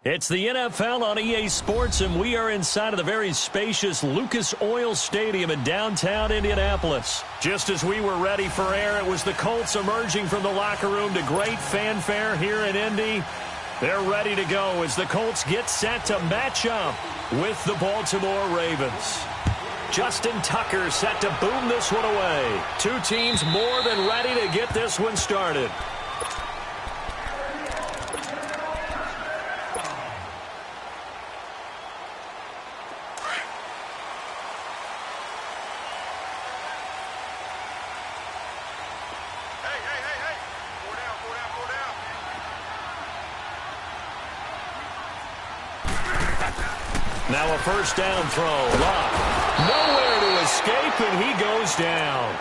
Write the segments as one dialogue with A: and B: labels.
A: It's the NFL on EA Sports, and we are inside of the very spacious Lucas Oil Stadium in downtown Indianapolis. Just as we were ready for air, it was the Colts emerging from the locker room to great fanfare here in Indy. They're ready to go as the Colts get set to match up with the Baltimore Ravens. Justin Tucker set to boom this one away. Two teams more than ready to get this one started. Now a first down throw. Lock. Nowhere to escape, and he goes down.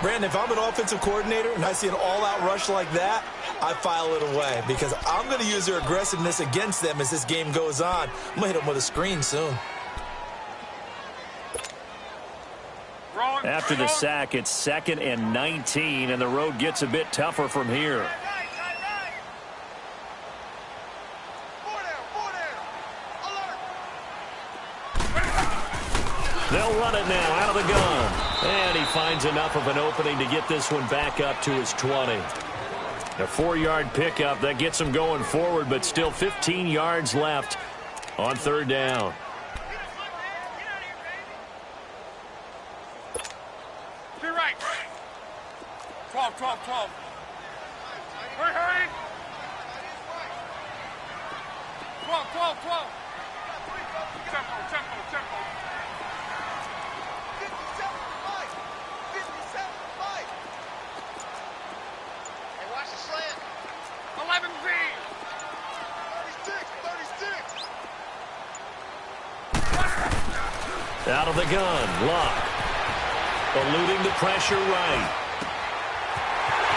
B: Brandon, if I'm an offensive coordinator and I see an all-out rush like that, I file it away because I'm going to use their aggressiveness against them as this game goes on. I'm going to hit them with a screen soon.
A: After the sack, it's 2nd and 19, and the road gets a bit tougher from here. They'll run it now out of the gun. And he finds enough of an opening to get this one back up to his 20. A 4-yard pickup that gets him going forward, but still 15 yards left on third down.
C: Be right. 12, 12, 12. Hurry, hurry. 12, 12, 12. Tempo, tempo, tempo. 11 V. 36.
A: Out of the gun, Lock. Eluding the pressure right.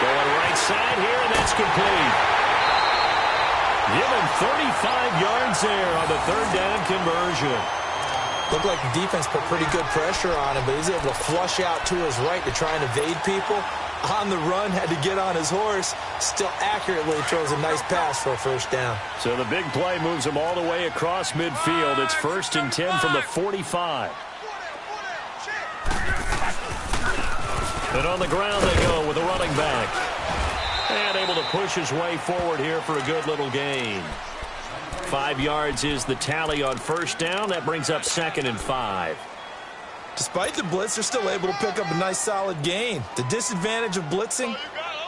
A: Going right side here, and that's complete. Give him 35 yards there on the third down conversion.
B: Looked like the defense put pretty good pressure on him, but he's able to flush out to his right to try and evade people. On the run, had to get on his horse. Still accurately throws a nice pass for a first down.
A: So the big play moves him all the way across midfield. It's 1st and 10 from the 45. And on the ground they go with the running back. And able to push his way forward here for a good little gain. 5 yards is the tally on first down. That brings up 2nd and 5.
B: Despite the blitz, they're still able to pick up a nice solid gain. The disadvantage of blitzing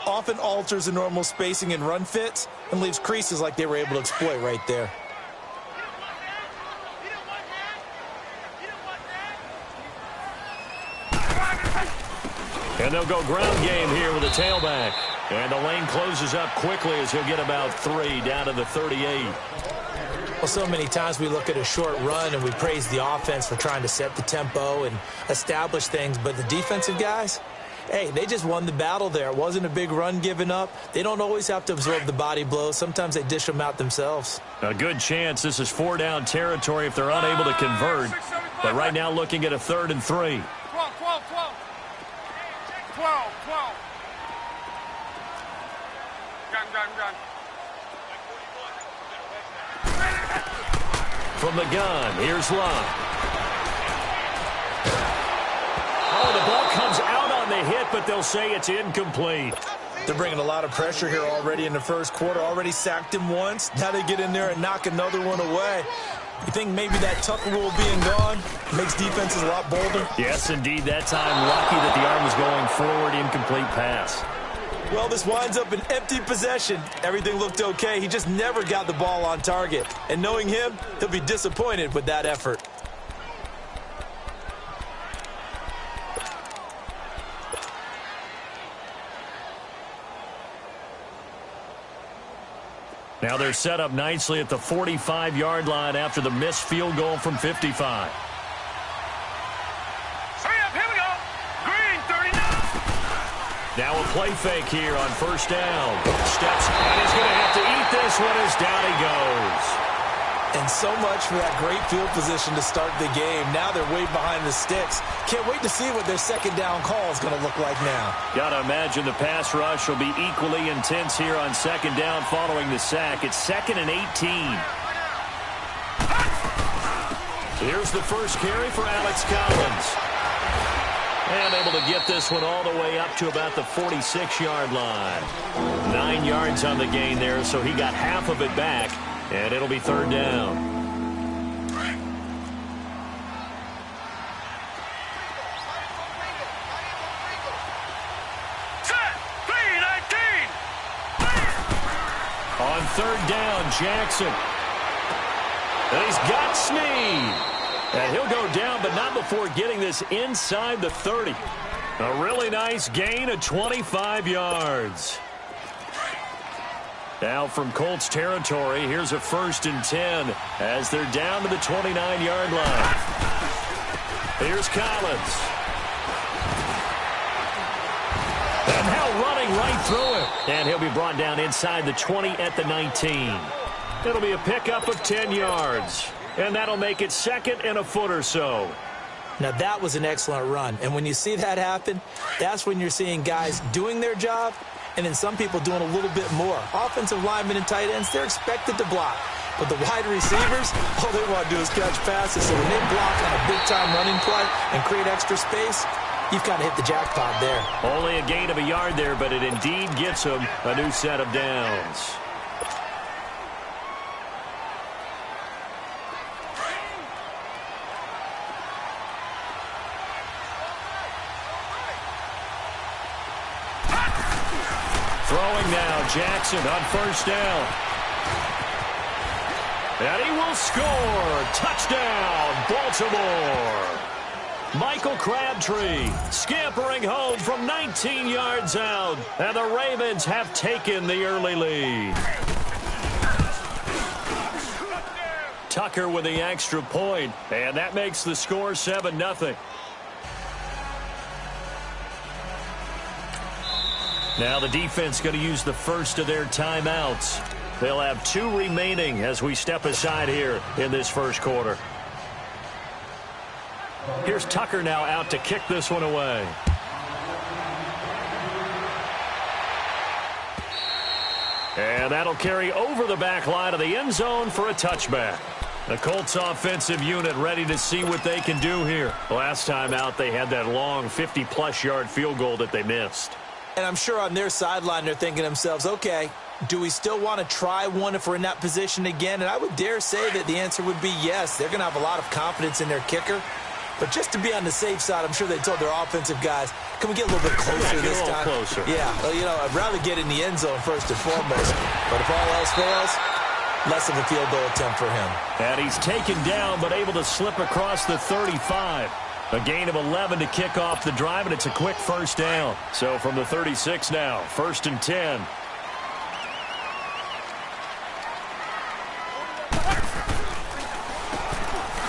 B: often alters the normal spacing and run fits and leaves creases like they were able to exploit right there.
A: And they'll go ground game here with a tailback. And the lane closes up quickly as he'll get about 3 down to the 38.
B: Well, so many times we look at a short run and we praise the offense for trying to set the tempo and establish things, but the defensive guys, hey, they just won the battle there. It wasn't a big run given up. They don't always have to absorb the body blows. Sometimes they dish them out themselves.
A: A good chance this is 4-down territory if they're unable to convert. But right now looking at a 3rd and 3.
C: 12, 12, 12. 12, 12. Gun, gun, gun.
A: From the gun, here's Love. Oh, the ball comes out on the hit, but they'll say it's incomplete.
B: They're bringing a lot of pressure here already in the first quarter. Already sacked him once. Now they get in there and knock another one away. You think maybe that Tucker rule being gone makes defenses a lot bolder?
A: Yes, indeed. That time, lucky that the arm was going forward. Incomplete pass.
B: Well, this winds up an empty possession. Everything looked okay. He just never got the ball on target. And knowing him, he'll be disappointed with that effort.
A: Now they're set up nicely at the 45-yard line after the missed field goal from 55. Now a play fake here on first down. Steps, and he's going to have to eat this one as down he goes.
B: And so much for that great field position to start the game. Now they're way behind the sticks. Can't wait to see what their second down call is going to look like now.
A: Got to imagine the pass rush will be equally intense here on second down following the sack. It's 2nd and 18. Here's the first carry for Alex Collins. And able to get this one all the way up to about the 46-yard line. 9 yards on the gain there, so he got half of it back, and it'll be third down.
C: Set. B-19.
A: On third down, Jackson. And he's got Snead. And he'll go down, but not before getting this inside the 30. A really nice gain of 25 yards. Now from Colts territory, here's a 1st and 10 as they're down to the 29-yard line. Here's Collins. And now running right through him. And he'll be brought down inside the 20 at the 19. It'll be a pickup of 10 yards. And that'll make it 2nd and a foot or so.
B: Now, that was an excellent run. And when you see that happen, that's when you're seeing guys doing their job and then some people doing a little bit more. Offensive linemen and tight ends, they're expected to block. But the wide receivers, all they want to do is catch passes. So when they block on a big-time running play and create extra space, you've got to hit the jackpot there.
A: Only a gain of a yard there, but it indeed gets them a new set of downs. Throwing now, Jackson on 1st down. And he will score. Touchdown, Baltimore. Michael Crabtree scampering home from 19 yards out. And the Ravens have taken the early lead. Tucker with the extra point, and that makes the score 7-0. Now the defense going to use the first of their timeouts. They'll have 2 remaining as we step aside here in this first quarter. Here's Tucker now out to kick this one away. And that'll carry over the back line of the end zone for a touchback. The Colts offensive unit ready to see what they can do here. Last time out, they had that long 50-plus yard field goal that they missed.
B: And I'm sure on their sideline they're thinking to themselves, okay, do we still want to try one if we're in that position again? And I would dare say that the answer would be yes. They're going to have a lot of confidence in their kicker. But just to be on the safe side, I'm sure they told their offensive guys, can we get a little bit closer this time?
A: Closer.
B: Yeah, well, you know, I'd rather get in the end zone first and foremost. But if all else fails, less of a field goal attempt for him.
A: And he's taken down but able to slip across the 35. A gain of 11 to kick off the drive, and it's a quick 1st down. So from the 36 now, 1st and 10.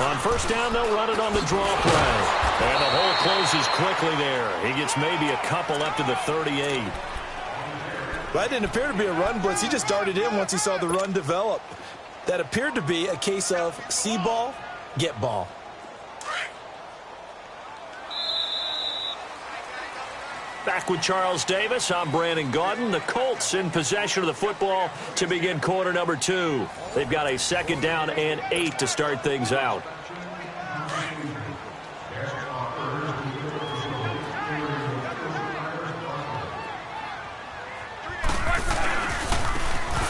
A: On 1st down, they'll run it on the draw play. And the hole closes quickly there. He gets maybe a couple up to the 38.
B: That didn't appear to be a run blitz. He just darted in once he saw the run develop. That appeared to be a case of see ball, get ball.
A: Back with Charles Davis, I'm Brandon Gaudin. The Colts in possession of the football to begin quarter number 2. They've got a 2nd down and 8 to start things out.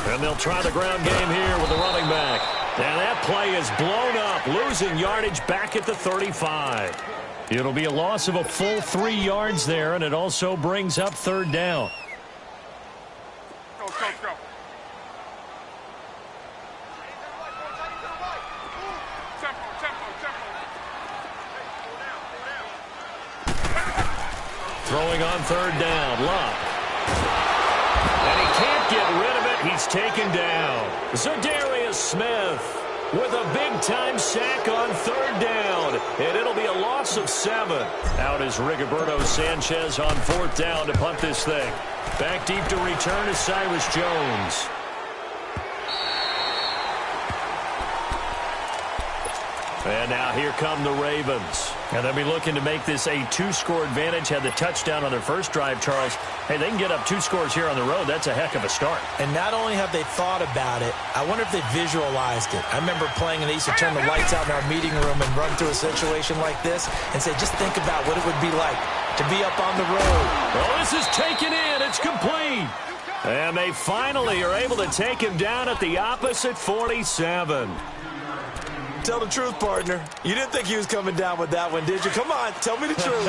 A: And they'll try the ground game here with the running back. And that play is blown up, losing yardage back at the 35. It'll be a loss of a full 3 yards there, and it also brings up 3rd down.
C: Go. Tempo.
A: Throwing on 3rd down, Luck. And he can't get rid of it. He's taken down. Zadarius Smith with a big-time sack on 3rd down. And it'll be a loss of 7. Out is Rigoberto Sanchez on 4th down to punt this thing. Back deep to return is Cyrus Jones. And now here come the Ravens. And they'll be looking to make this a two-score advantage. Had the touchdown on their first drive, Charles. Hey, they can get up 2 scores here on the road. That's a heck of a start.
B: And not only have they thought about it, I wonder if they visualized it. I remember playing, and they used to turn the lights out in our meeting room and run through a situation like this and say, just think about what it would be like to be up on the road.
A: Well, this is taken in. It's complete. And they finally are able to take him down at the opposite 47.
B: Tell the truth, partner. You didn't think he was coming down with that one, did you? Come on, tell me the truth.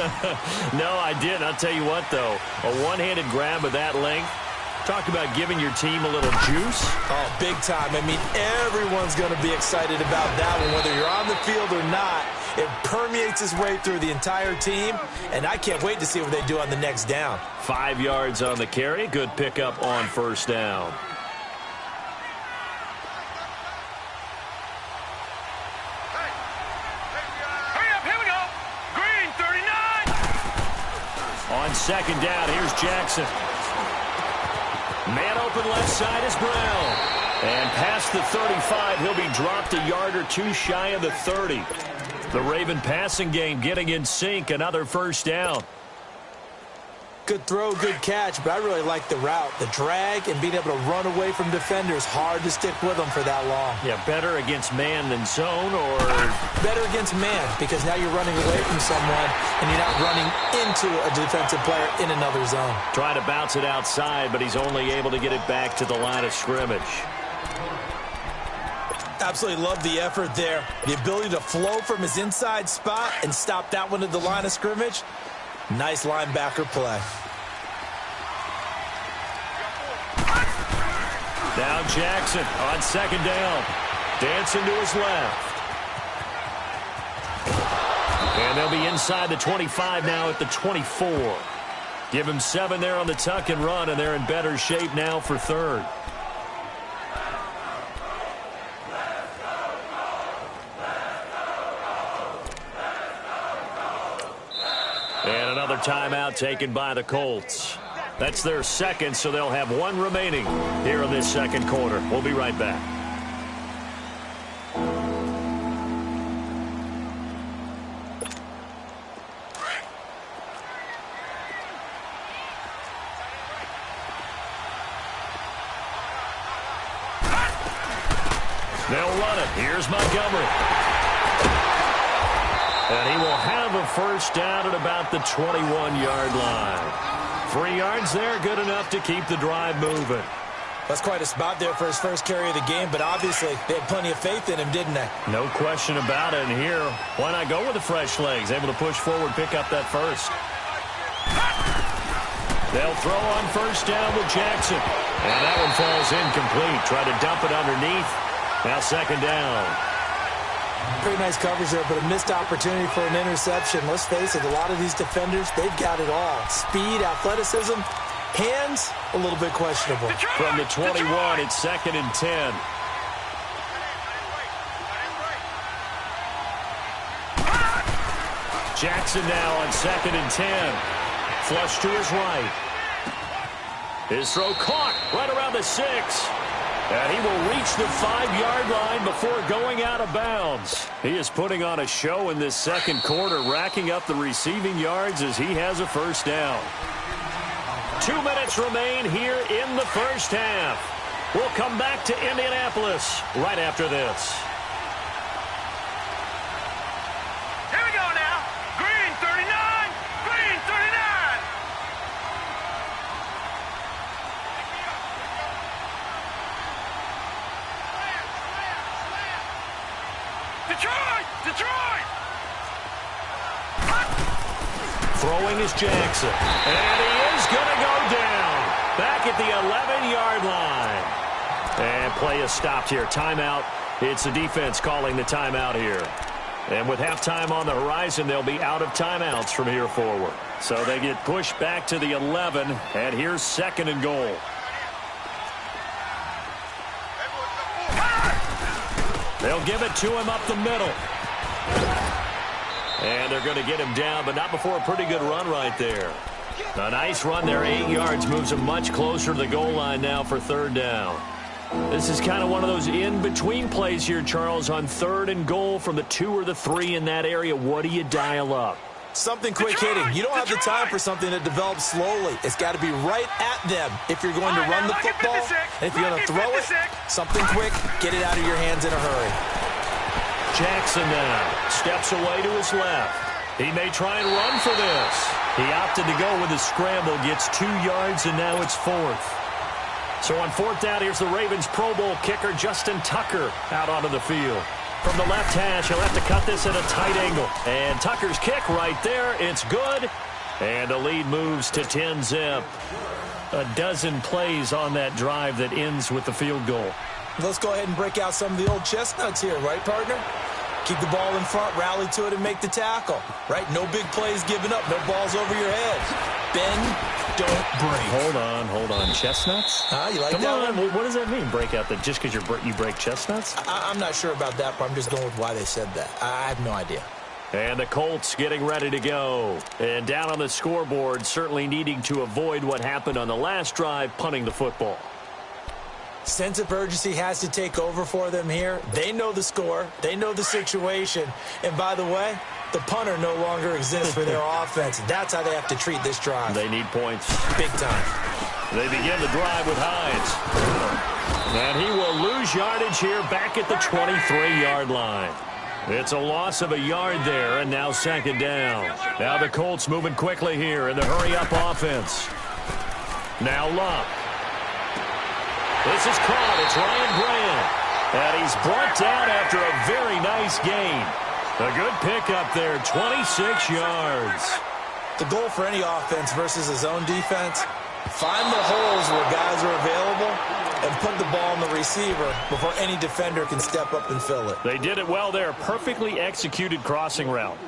A: No, I didn't. I'll tell you what, though. A one-handed grab of that length. Talk about giving your team a little juice.
B: Oh, big time. I mean, everyone's going to be excited about that one, whether you're on the field or not. It permeates its way through the entire team, and I can't wait to see what they do on the next down.
A: 5 yards on the carry. Good pickup on first down. On second down, here's Jackson. Man open left side is Brown. And past the 35, he'll be dropped a yard or two shy of the 30. The Raven passing game getting in sync, another first down.
B: Good throw, good catch, but I really like the route. The drag and being able to run away from defenders, hard to stick with them for that long.
A: Yeah, better against man than zone, or?
B: Better against man, because now you're running away from someone and you're not running into a defensive player in another zone.
A: Trying to bounce it outside, but he's only able to get it back to the line of scrimmage.
B: Absolutely love the effort there. The ability to flow from his inside spot and stop that one at the line of scrimmage. Nice linebacker play.
A: Now Jackson on second down. Dancing to his left. And they'll be inside the 25 now at the 24. Give him 7 there on the tuck and run, and they're in better shape now for third. And another timeout taken by the Colts. That's their second, so they'll have 1 remaining here in this second quarter. We'll be right back. They'll run it. Here's Montgomery. And he will have a first down at about the 21-yard line. 3 yards there, good enough to keep the drive moving.
B: That's quite a spot there for his first carry of the game, but obviously they had plenty of faith in him, didn't they?
A: No question about it. And here, why not go with the fresh legs? Able to push forward, pick up that first. They'll throw on first down with Jackson. And that one falls incomplete. Try to dump it underneath. Now second down.
B: Pretty nice coverage there, but a missed opportunity for an interception. Let's face it, a lot of these defenders, they've got it all. Speed, athleticism, hands, a little bit questionable.
A: From the 21, it's second and 10. Jackson now on second and 10. Flush to his right. His throw caught right around the 6. And he will reach the 5-yard line before going out of bounds. He is putting on a show in this second quarter, racking up the receiving yards as he has a first down. 2 minutes remain here in the first half. We'll come back to Indianapolis right after this.
C: Here we go now. Green 39. Green 39. Detroit! Detroit!
A: Throwing is Jackson. And he is going to go down. Back at the 11-yard line. And play is stopped here. Timeout. It's the defense calling the timeout here. And with halftime on the horizon, they'll be out of timeouts from here forward. So they get pushed back to the 11. And here's second and goal. They'll give it to him up the middle. And they're going to get him down, but not before a pretty good run right there. A nice run there, 8 yards, moves him much closer to the goal line now for third down. This is kind of one of those in-between plays here, Charles, on 3rd and goal from the 2 or the 3 in that area. What do you dial up?
B: Something quick hitting. You don't have the time for something that develops slowly. It's got to be right at them if you're going to run the football. And if you're going to throw it, something quick, get it out of your hands in a hurry.
A: Jackson now steps away to his left. He may try and run for this. He opted to go with a scramble, gets 2 yards, and now it's 4th. So on 4th down, here's the Ravens Pro Bowl kicker, Justin Tucker, out onto the field. From the left hash, he'll have to cut this at a tight angle. And Tucker's kick right there. It's good. And the lead moves to 10-zip. A dozen plays on that drive that ends with the field goal.
B: Let's go ahead and break out some of the old chestnuts here, right, partner? Keep the ball in front, rally to it, and make the tackle, right? No big plays given up, no balls over your head. Bend, don't break.
A: Hold on. Chestnuts?
B: You like
A: Come
B: that
A: on.
B: one?
A: What does that mean, break out? That just because you break chestnuts?
B: I'm not sure about that, but I'm just going with why they said that. I have no idea.
A: And the Colts getting ready to go. And down on the scoreboard, certainly needing to avoid what happened on the last drive, punting the football.
B: Sense of urgency has to take over for them here. They know the score. They know the situation. And by the way, the punter no longer exists for their offense. That's how they have to treat this drive.
A: They need points.
B: Big time.
A: They begin the drive with Hines. And he will lose yardage here back at the 23-yard line. It's a loss of a yard there, and now 2nd down. Now the Colts moving quickly here in the hurry-up offense. Now Luck. This is caught. It's Ryan Grant. And he's brought down after a very nice gain. A good pickup there, 26 yards.
B: The goal for any offense versus his own defense, find the holes where guys are available and put the ball on the receiver before any defender can step up and fill it.
A: They did it well there. Perfectly executed crossing route.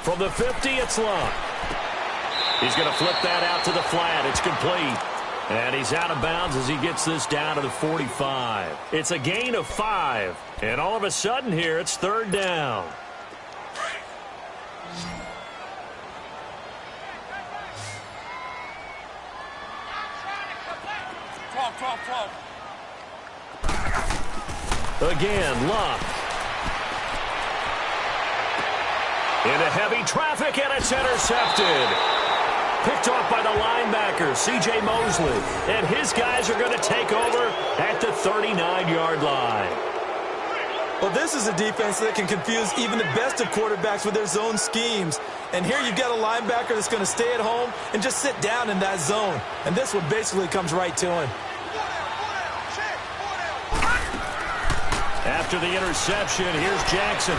A: From the 50, it's Luck. He's going to flip that out to the flat. It's complete. And he's out of bounds as he gets this down to the 45. It's a gain of 5. And all of a sudden here, it's 3rd down. Again, Luck. Into heavy traffic, and it's intercepted. Picked off by the linebacker, C.J. Mosley. And his guys are going to take over at the 39-yard line.
B: Well, this is a defense that can confuse even the best of quarterbacks with their zone schemes. And here you've got a linebacker that's going to stay at home and just sit down in that zone. And this one basically comes right to him.
A: After the interception, here's Jackson.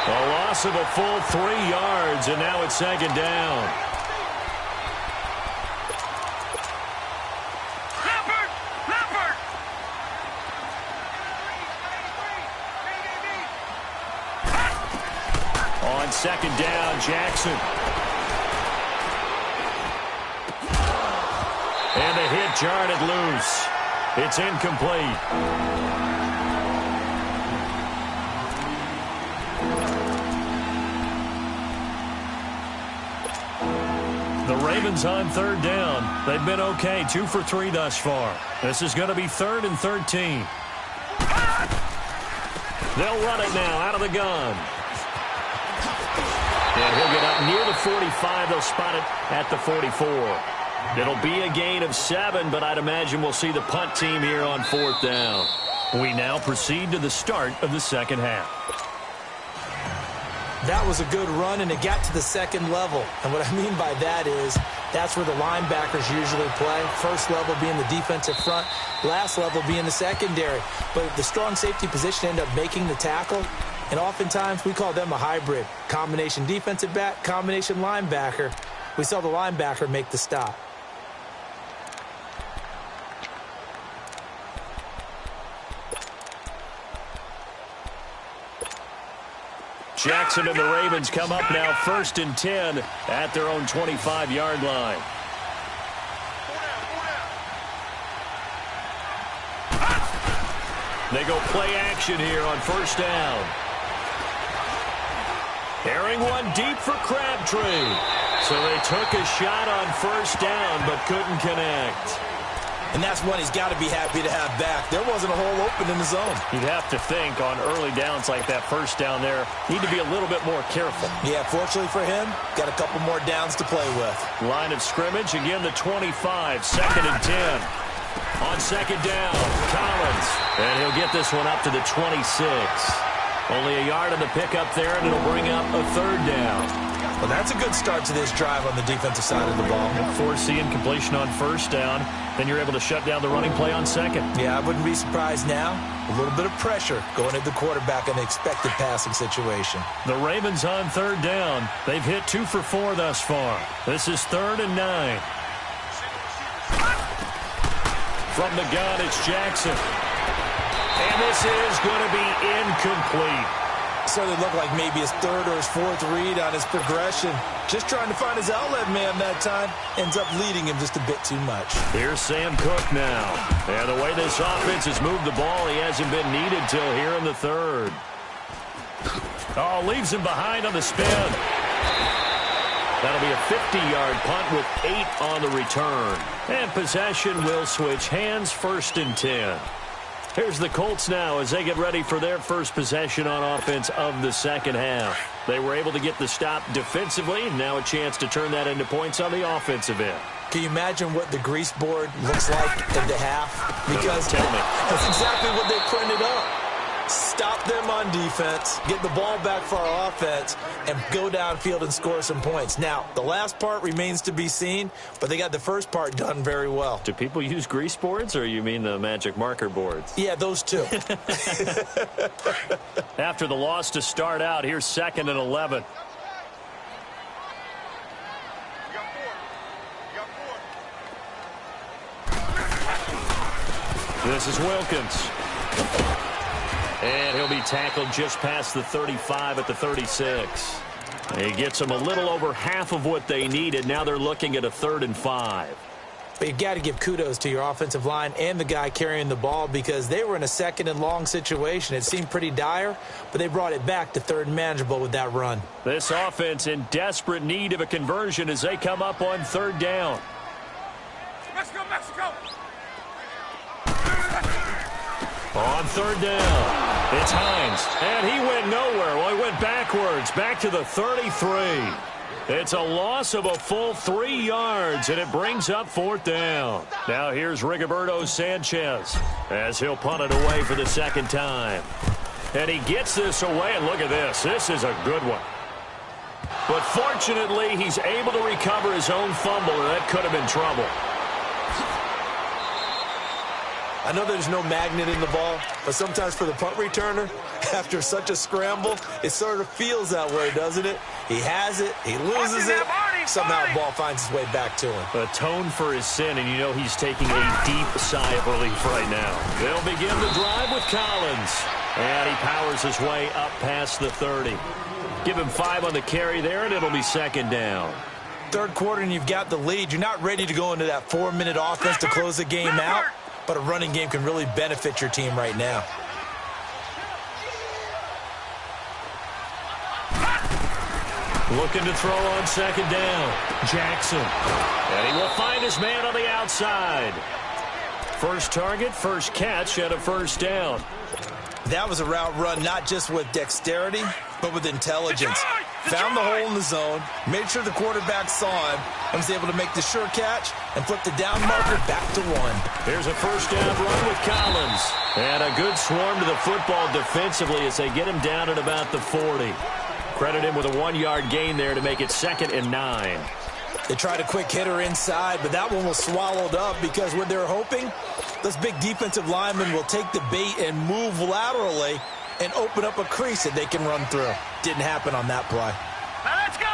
A: A loss of a full 3 yards, and now it's 2nd down.
C: Leopard!
A: On 2nd down, Jackson. And the hit jarred it loose. It's incomplete. The Ravens on 3rd down. They've been okay, 2 for 3 thus far. This is going to be 3rd and 13. They'll run it now out of the gun. And he'll get up near the 45. They'll spot it at the 44. It'll be a gain of 7, but I'd imagine we'll see the punt team here on 4th down. We now proceed to the start of the 2nd half.
B: That was a good run, and it got to the 2nd level. And what I mean by that is that's where the linebackers usually play. First level being the defensive front, last level being the secondary. But the strong safety position ended up making the tackle, and oftentimes we call them a hybrid. Combination defensive back, combination linebacker. We saw the linebacker make the stop.
A: Jackson and the Ravens come up now 1st and 10 at their own 25-yard line. They go play action here on first down. Airing one deep for Crabtree. So they took a shot on first down but couldn't connect.
B: And that's one he's got to be happy to have back. There wasn't a hole open in the zone.
A: You'd have to think on early downs like that first down there, need to be a little bit more careful.
B: Yeah, fortunately for him, got a couple more downs to play with.
A: Line of scrimmage, again the 25, 2nd and 10. On second down, Collins. And he'll get this one up to the 26. Only a yard on the pickup there, and it'll bring up a 3rd down.
B: Well, that's a good start to this drive on the defensive side of the ball.
A: Forcing completion on first down. Then you're able to shut down the running play on second.
B: Yeah, I wouldn't be surprised now. A little bit of pressure going at the quarterback in the expected passing situation.
A: The Ravens on 3rd down. They've hit 2 for 4 thus far. This is 3rd and 9. From the gun, it's Jackson. And this is going to be incomplete.
B: Certainly looked like maybe his 3rd or his 4th read on his progression. Just trying to find his outlet man that time. Ends up leading him just a bit too much.
A: Here's Sam Cook now. And the way this offense has moved the ball, he hasn't been needed till here in the 3rd. Oh, leaves him behind on the spin. That'll be a 50-yard punt with 8 on the return. And possession will switch hands, 1st and 10. Here's the Colts now as they get ready for their first possession on offense of the second half. They were able to get the stop defensively. Now a chance to turn that into points on the offensive end.
B: Can you imagine what the grease board looks like at the half? Because
A: tell me.
B: That's exactly what they printed up. Stop them on defense, get the ball back for our offense, and go downfield and score some points. Now, the last part remains to be seen, but they got the first part done very well.
A: Do people use grease boards, or you mean the magic marker boards?
B: Yeah, those two.
A: After the loss to start out, here's 2nd and 11. This is Wilkins. And he'll be tackled just past the 35 at the 36. He gets them a little over half of what they needed. Now they're looking at a 3rd and 5.
B: But you've got to give kudos to your offensive line and the guy carrying the ball because they were in a 2nd and long situation. It seemed pretty dire, but they brought it back to 3rd and manageable with that run.
A: This offense in desperate need of a conversion as they come up on 3rd down.
C: Let's go, Mexico!
A: On 3rd down, it's Hines, and he went nowhere. Well, he went backwards, back to the 33. It's a loss of a full 3 yards, and it brings up 4th down. Now here's Rigoberto Sanchez as he'll punt it away for the 2nd time. And he gets this away, and look at this. This is a good one. But fortunately, he's able to recover his own fumble, and that could have been trouble.
B: I know there's no magnet in the ball, but sometimes for the punt returner, after such a scramble, it sort of feels that way, doesn't it? He has it, he loses it, somehow the ball finds its way back to him.
A: Atone for his sin, and you know he's taking a deep sigh of relief right now. They'll begin the drive with Collins, and he powers his way up past the 30. Give him 5 on the carry there, and it'll be 2nd down.
B: 3rd quarter, and you've got the lead. You're not ready to go into that 4-minute offense to close the game out. But a running game can really benefit your team right now.
A: Looking to throw on 2nd down. Jackson. And he will find his man on the outside. First target, first catch, and a 1st down.
B: That was a route run not just with dexterity, but with intelligence. Found the hole in the zone, made sure the quarterback saw him, and was able to make the sure catch and flip the down marker back to 1.
A: Here's a 1st down run with Collins. And a good swarm to the football defensively as they get him down at about the 40. Credit him with a 1-yard gain there to make it 2nd and 9.
B: They tried a quick hitter inside, but that one was swallowed up because what they're hoping, those big defensive linemen will take the bait and move laterally and open up a crease that they can run through. Didn't happen on that play.
C: Now let's go!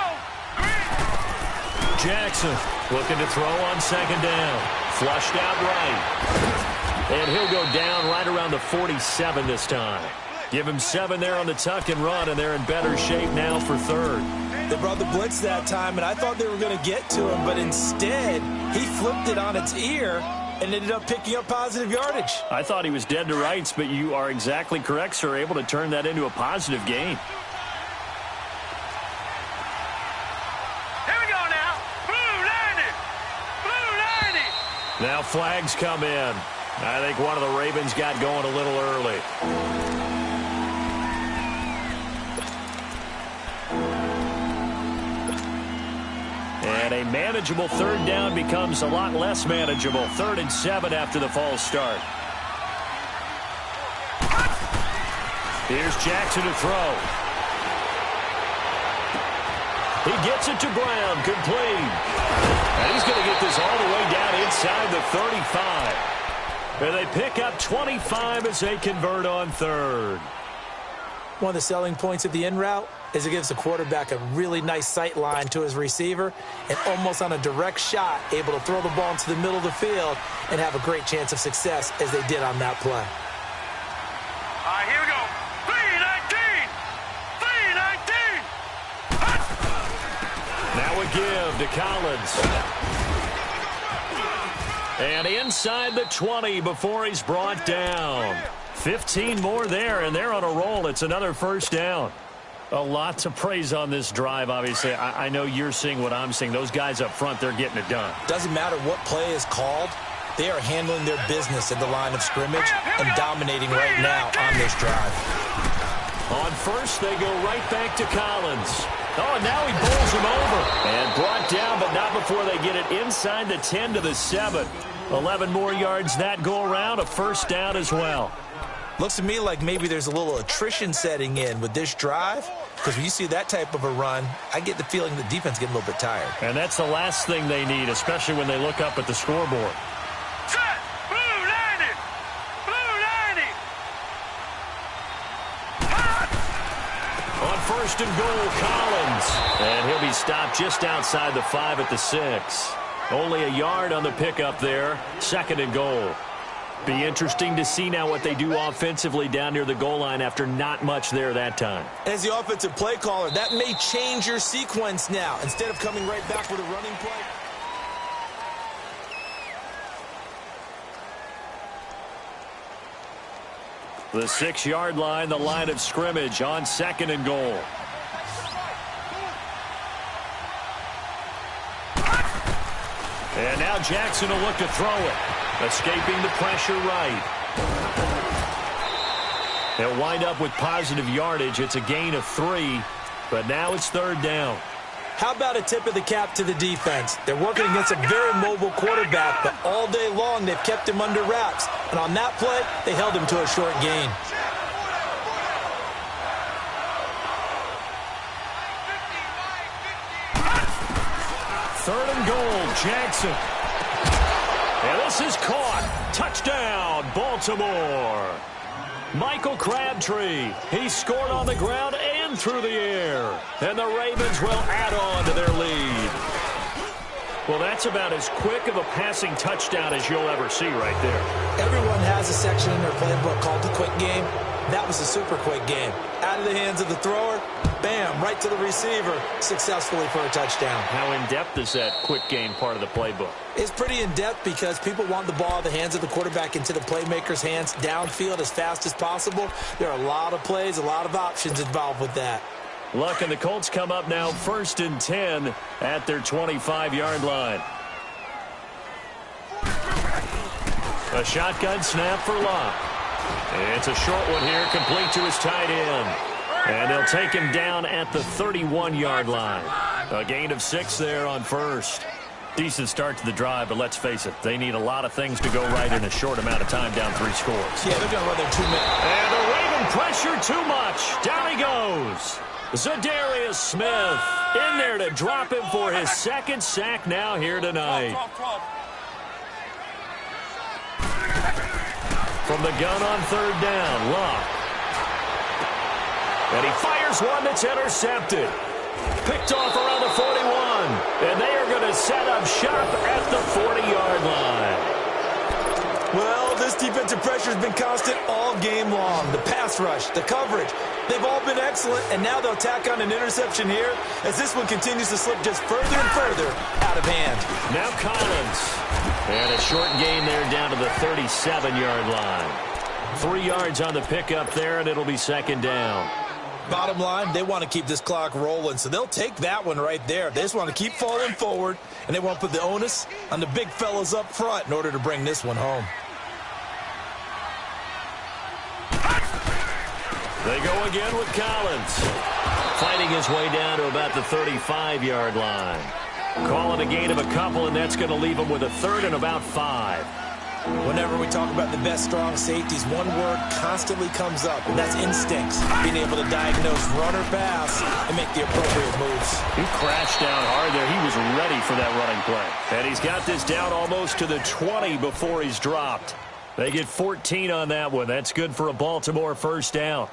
A: Jackson looking to throw on 2nd down. Flushed out right. And he'll go down right around the 47 this time. Give him 7 there on the tuck and run, and they're in better shape now for 3rd.
B: They brought the blitz that time, and I thought they were going to get to him, but instead, he flipped it on its ear and ended up picking up positive yardage.
A: I thought he was dead to rights, but you are exactly correct, sir. Able to turn that into a positive gain.
C: Here we go now. Blue 90. Blue 90.
A: Now flags come in. I think one of the Ravens got going a little early. And a manageable third down becomes a lot less manageable. 3rd and 7 after the false start. Here's Jackson to throw. He gets it to Brown, complete. And he's going to get this all the way down inside the 35. And they pick up 25 as they convert on 3rd.
B: One of the selling points of the in route is it gives the quarterback a really nice sight line to his receiver and almost on a direct shot able to throw the ball into the middle of the field and have a great chance of success as they did on that play.
C: All right, here we go. 319. 319.
A: Now a give to Collins. And inside the 20 before he's brought down. 15 more there, and they're on a roll. It's another first down. A lot to praise on this drive, obviously. I know you're seeing what I'm seeing. Those guys up front, they're getting it done.
B: Doesn't matter what play is called. They are handling their business at the line of scrimmage and dominating right now on this drive.
A: On first, they go right back to Collins. Oh, and now he bowls him over. And brought down, but not before they get it inside the 10 to the 7. 11 more yards that go around, a first down as well.
B: Looks to me like maybe there's a little attrition setting in with this drive, because when you see that type of a run, I get the feeling the defense getting a little bit tired.
A: And that's the last thing they need, especially when they look up at the scoreboard.
C: Set. Blue 90. Blue 90.
A: On first and goal, Collins. And he'll be stopped just outside the 5 at the 6. Only a yard on the pickup there. 2nd and goal. Be interesting to see now what they do offensively down near the goal line after not much there that time.
B: As the offensive play caller, that may change your sequence now. Instead of coming right back with a running play.
A: The 6-yard line, the line of scrimmage on 2nd and goal. And now Jackson will look to throw it. Escaping the pressure right. They'll wind up with positive yardage. It's a gain of 3, but now it's 3rd down.
B: How about a tip of the cap to the defense? They're working against a very mobile quarterback, but all day long they've kept him under wraps. And on that play, they held him to a short gain.
A: Third and goal, Jackson. And this is caught. Touchdown, Baltimore. Michael Crabtree. He scored on the ground and through the air. And the Ravens will add on to their lead. Well, that's about as quick of a passing touchdown as you'll ever see right there.
B: Everyone has a section in their playbook called the quick game. That was a super quick game. Out of the hands of the thrower, bam, right to the receiver, successfully for a touchdown.
A: How in-depth is that quick game part of the playbook?
B: It's pretty in-depth because people want the ball out of the hands of the quarterback into the playmaker's hands downfield as fast as possible. There are a lot of plays, a lot of options involved with that.
A: Luck and the Colts come up now 1st and 10 at their 25-yard line. A shotgun snap for Luck. It's a short one here, complete to his tight end. And they'll take him down at the 31-yard line. A gain of 6 there on first. Decent start to the drive, but let's face it, they need a lot of things to go right in a short amount of time down 3 scores.
B: Yeah, they're going to run their 2 minutes.
A: And the Raven pressure too much. Down he goes. Zadarius Smith in there to drop him for his 2nd sack now here tonight. From the gun on 3rd down, Luck. And he fires one that's intercepted. Picked off around the 41. And they are going to set up shop at the 40-yard line.
B: Well, this Defensive pressure has been constant all game long. The pass rush, the coverage, they've all been excellent, and now they'll tack on an interception here as this one continues to slip just further and further out of hand.
A: Now Collins. And a short gain there down to the 37-yard line. 3 yards on the pickup there, and it'll be second down.
B: Bottom line, they want to keep this clock rolling, so they'll take that one right there. They just want to keep falling forward, and they want to put the onus on the big fellas up front in order to bring this one home.
A: They go again with Collins. Fighting his way down to about the 35-yard line. Calling a gain of a couple, and that's going to leave him with a third and about 5.
B: Whenever we talk about the best strong safeties, one word constantly comes up, and that's instincts. Being able to diagnose run or pass and make the appropriate moves.
A: He crashed down hard there. He was ready for that running play. And he's got this down almost to the 20 before he's dropped. They get 14 on that one. That's good for a Baltimore first down.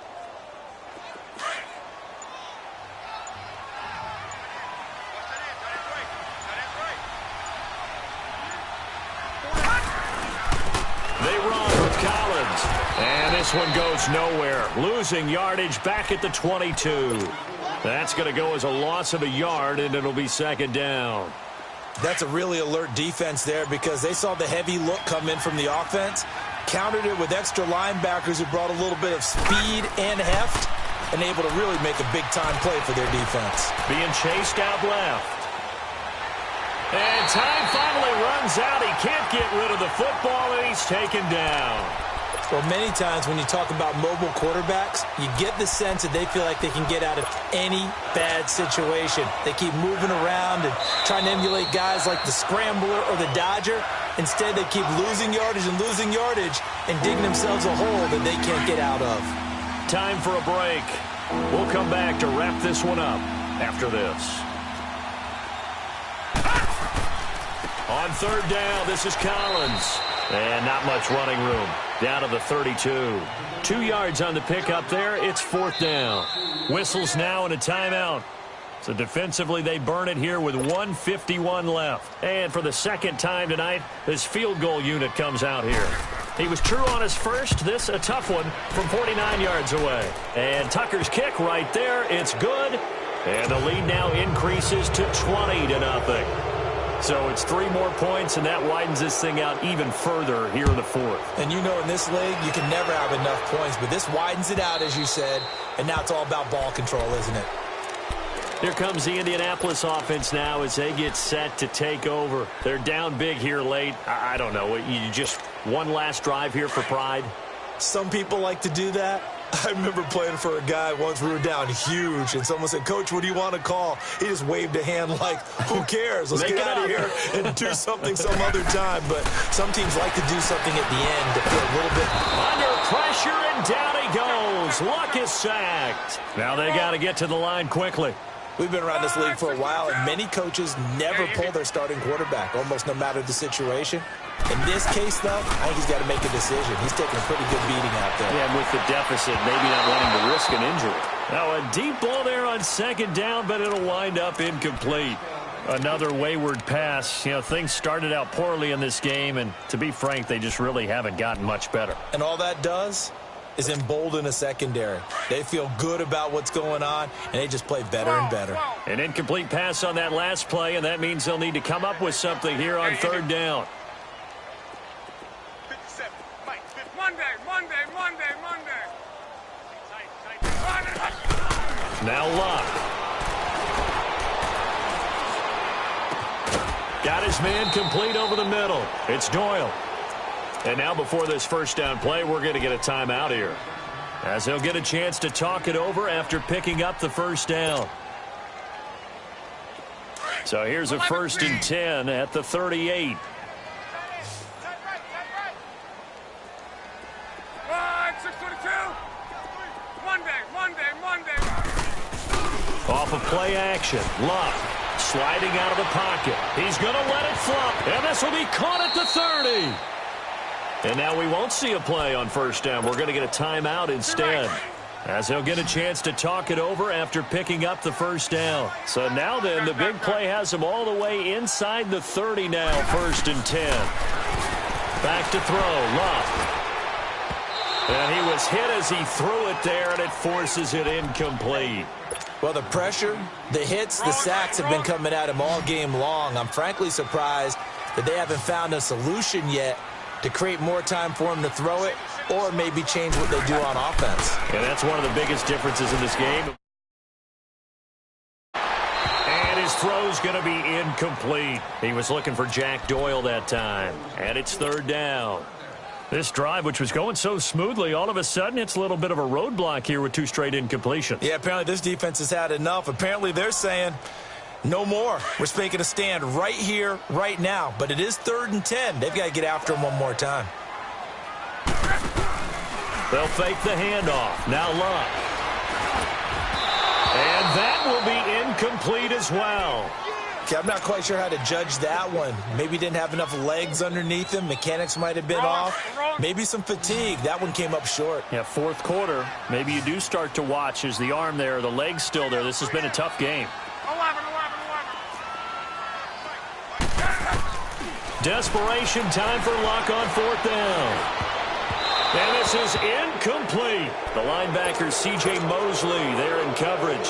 A: And this one goes nowhere. Losing yardage back at the 22. That's going to go as a loss of a yard, and it'll be second down.
B: That's a really alert defense there because they saw the heavy look come in from the offense, countered it with extra linebackers who brought a little bit of speed and heft, and able to really make a big-time play for their defense.
A: Being chased out left. And time finally runs out. He can't get rid of the football, and he's taken down.
B: Well, many times when you talk about mobile quarterbacks, you get the sense that they feel like they can get out of any bad situation. They keep moving around and trying to emulate guys like the Scrambler or the Dodger. Instead, they keep losing yardage and digging themselves a hole that they can't get out of.
A: Time for a break. We'll come back to wrap this one up after this. On third down, this is Collins. And not much running room. Down to the 32. 2 yards on the pickup there. It's fourth down. Whistles now and a timeout. So defensively, they burn it here with 1:51 left. And for the second time tonight, this field goal unit comes out here. He was true on his first. This a tough one from 49 yards away. And Tucker's kick right there. It's good. And the lead now increases to 20-0. So it's 3 more points, and that widens this thing out even further here in the fourth.
B: And you know in this league, you can never have enough points, but this widens it out, as you said, and now it's all about ball control, isn't it?
A: Here comes the Indianapolis offense now as they get set to take over. They're down big here late. I don't know. You just one last drive here for pride?
B: Some people like to do that. I remember playing for a guy once. We were down huge, and someone said, "Coach, what do you want to call?" He just waved a hand like, who cares? Let's get out of here and do something some other time. But some teams like to do something at the end to feel a little bit
A: under pressure, and down he goes. Luck is sacked. Now they got to get to the line quickly.
B: We've been around this league for a while, and many coaches never pull their starting quarterback, almost no matter the situation. In this case, though, I think he's got to make a decision. He's taking a pretty good beating out there.
A: Yeah, and with the deficit, maybe not wanting to risk an injury. Now, a deep ball there on second down, but it'll wind up incomplete. Another wayward pass. You know, things started out poorly in this game, and to be frank, they just really haven't gotten much better.
B: And all that does is embolden a secondary. They feel good about what's going on, and they just play better and better.
A: An incomplete pass on that last play, and that means they'll need to come up with something here on third down. Now Luck. Got his man complete over the middle. It's Doyle. And now before this first down play, we're going to get a timeout here, as they'll get a chance to talk it over after picking up the first down. So here's a 1st and 10 at the 38. Off of play action. Luck sliding out of the pocket. He's going to let it flop, and this will be caught at the 30. And now we won't see a play on first down. We're going to get a timeout instead, as he'll get a chance to talk it over after picking up the first down. So now then, the big play has him all the way inside the 30 now, 1st and 10. Back to throw, Luck. And he was hit as he threw it there, and it forces it incomplete.
B: Well, the pressure, the hits, the sacks have been coming at him all game long. I'm frankly surprised that they haven't found a solution yet to create more time for him to throw it or maybe change what they do on offense.
A: And that's one of the biggest differences in this game. And his throw's going to be incomplete. He was looking for Jack Doyle that time. And it's third down. This drive, which was going so smoothly, all of a sudden it's a little bit of a roadblock here with 2 straight incompletions.
B: Yeah, apparently this defense has had enough. Apparently they're saying no more. We're making a stand right here, right now. But it is 3rd and 10. They've got to get after him one more time.
A: They'll fake the handoff. Now Luck. And that will be incomplete as well.
B: Okay, I'm not quite sure how to judge that one. Maybe didn't have enough legs underneath him. Mechanics might have been off. Maybe some fatigue. That one came up short.
A: Yeah, 4th quarter. Maybe you do start to watch. Is the arm there, the leg's still there? This has been a tough game.
C: 11.
A: Desperation time for Luck on 4th down. And this is incomplete. The linebacker, C.J. Mosley, there in coverage.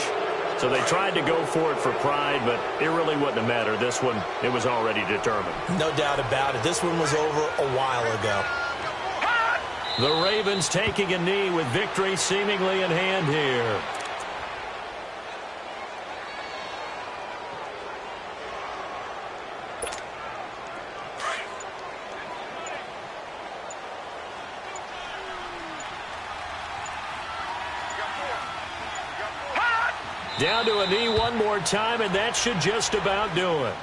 A: So they tried to go for it for pride, but it really wouldn't have mattered. This one, it was already determined.
B: No doubt about it. This one was over a while ago.
A: The Ravens taking a knee with victory seemingly in hand here. Down to a knee one more time, and that should just about do it.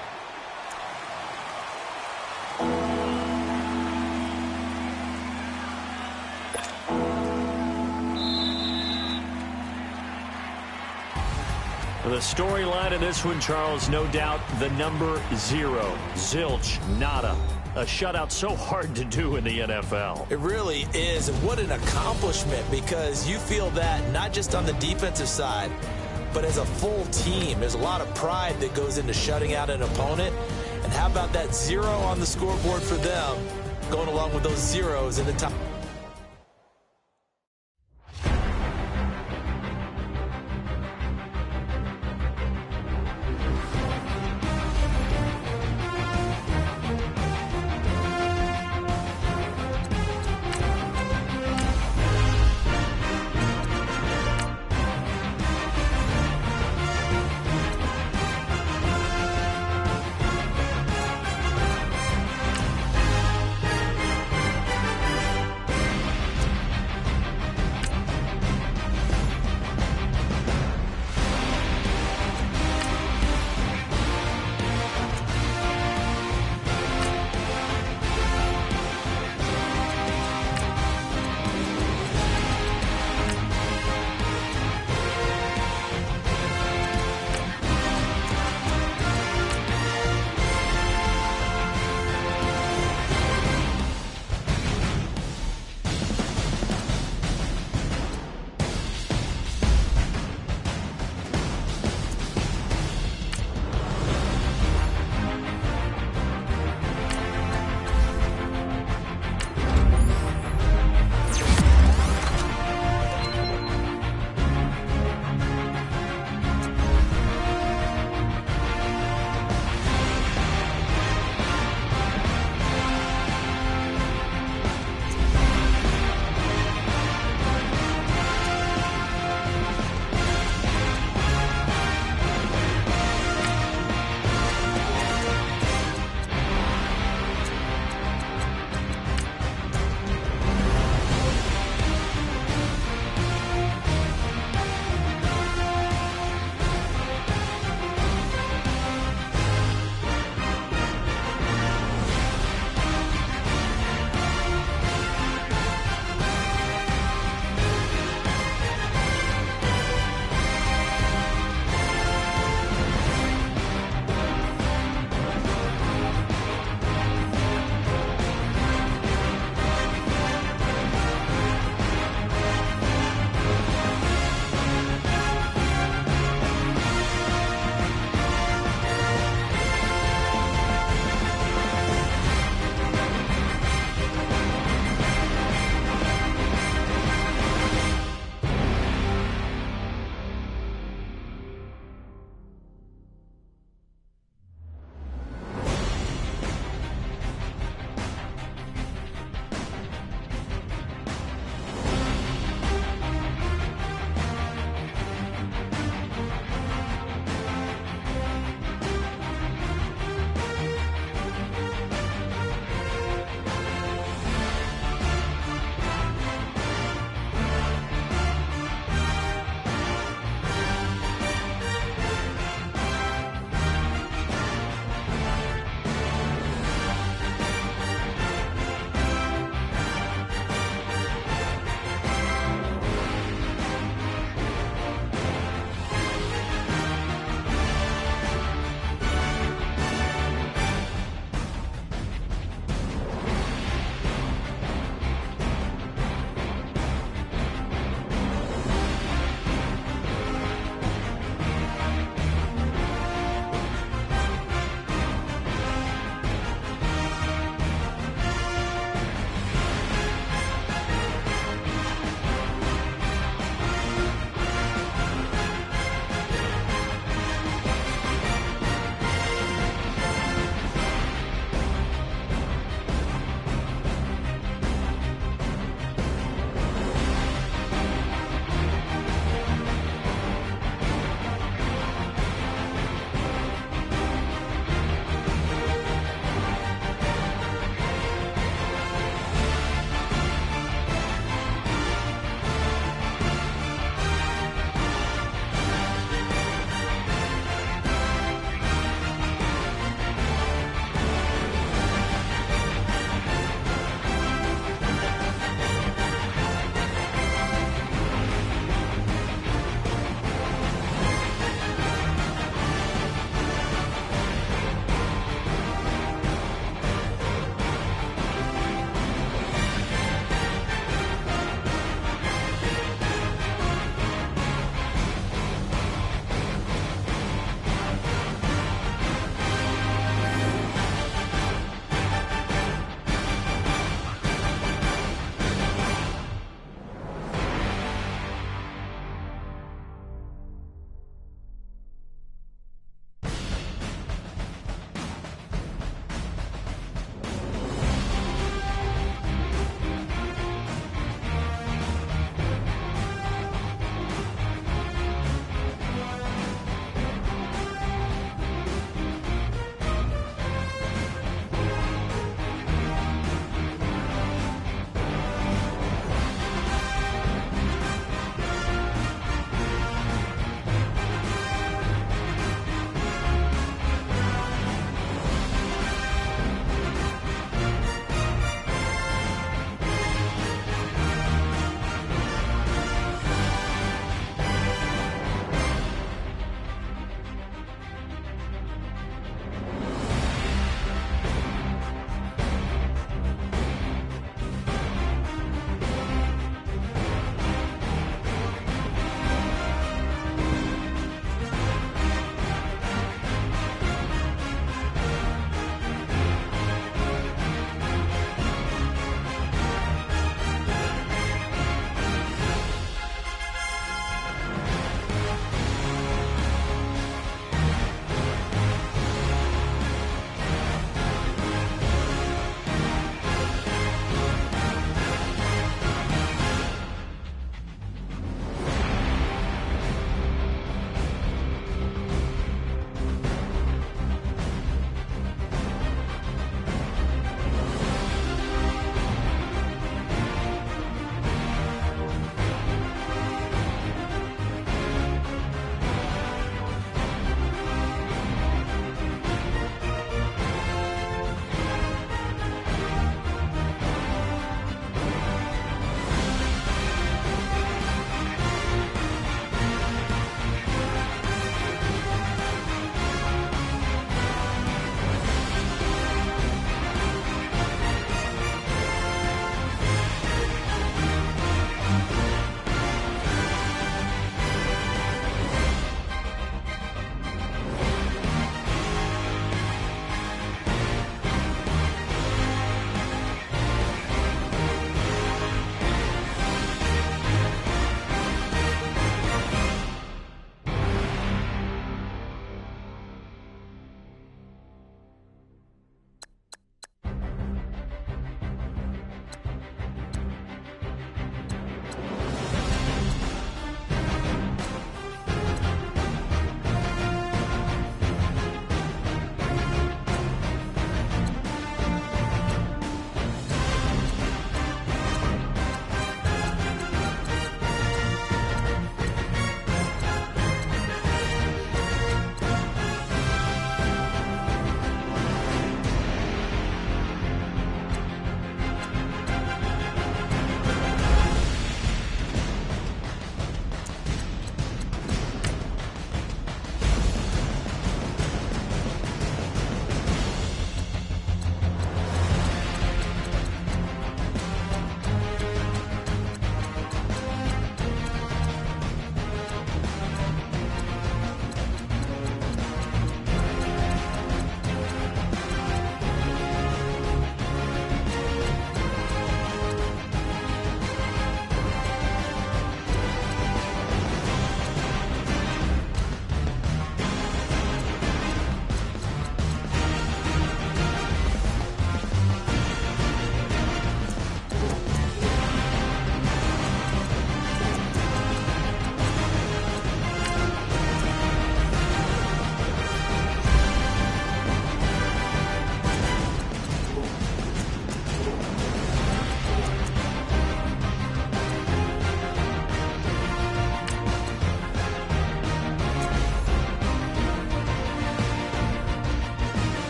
A: The storyline of this one, Charles, no doubt the number 0. Zilch, nada. A shutout so hard to do in the NFL.
B: It really is, and what an accomplishment, because you feel that not just on the defensive side, but as a full team. There's a lot of pride that goes into shutting out an opponent. And how about that 0 on the scoreboard for them, going along with those zeros in the top?